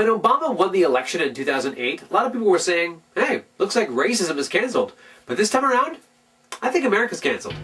When Obama won the election in 2008, a lot of people were saying, hey, looks like racism is canceled. But this time around, I think America's canceled.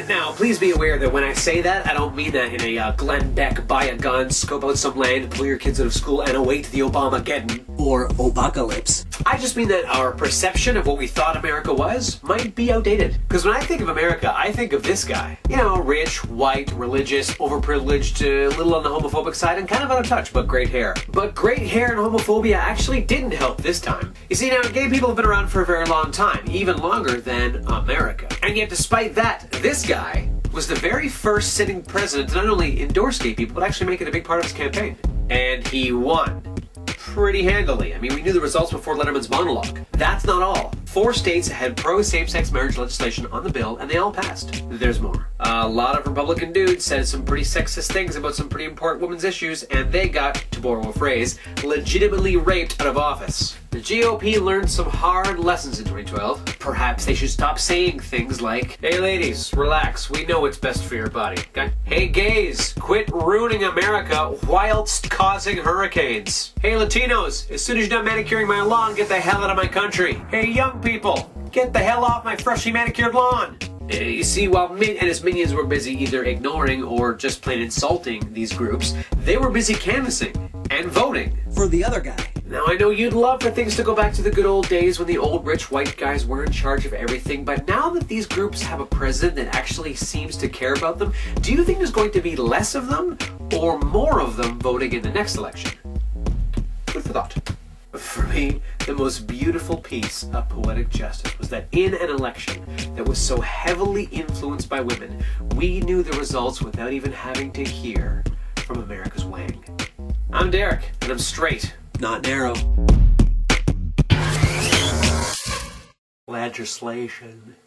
Now, please be aware that when I say that, I don't mean that in a Glenn Beck, buy a gun, scope out some land, pull your kids out of school, and await the Obamageddon. Or Obacalypse. I just mean that our perception of what we thought America was might be outdated. Because when I think of America, I think of this guy. You know, rich, white, religious, overprivileged, a little on the homophobic side, and kind of out of touch, but great hair. But great hair and homophobia actually didn't help this time. You see, now, gay people have been around for a very long time, even longer than America. And yet, despite that, this guy was the very first sitting president to not only endorse gay people, but actually make it a big part of his campaign. And he won. Pretty handily. I mean, we knew the results before Letterman's monologue. That's not all. 4 states had pro-same-sex marriage legislation on the bill, and they all passed. There's more. A lot of Republican dudes said some pretty sexist things about some pretty important women's issues, and they got, to borrow a phrase, legitimately raped out of office. The GOP learned some hard lessons in 2012. Perhaps they should stop saying things like, hey ladies, relax, we know what's best for your body. Okay? Hey gays, quit ruining America whilst causing hurricanes. Hey Latinos, as soon as you're done manicuring my lawn, get the hell out of my country. Hey young people, get the hell off my freshly manicured lawn. You see, while Mitt and his minions were busy either ignoring or just plain insulting these groups, they were busy canvassing and voting For the other guy. Now, I know you'd love for things to go back to the good old days when the old rich white guys were in charge of everything, but now that these groups have a president that actually seems to care about them, do you think there's going to be less of them or more of them voting in the next election? Food for thought. For me, the most beautiful piece of poetic justice was that in an election that was so heavily influenced by women, we knew the results without even having to hear from America's wang. I'm Derek, and I'm straight. Not narrow. Legislation.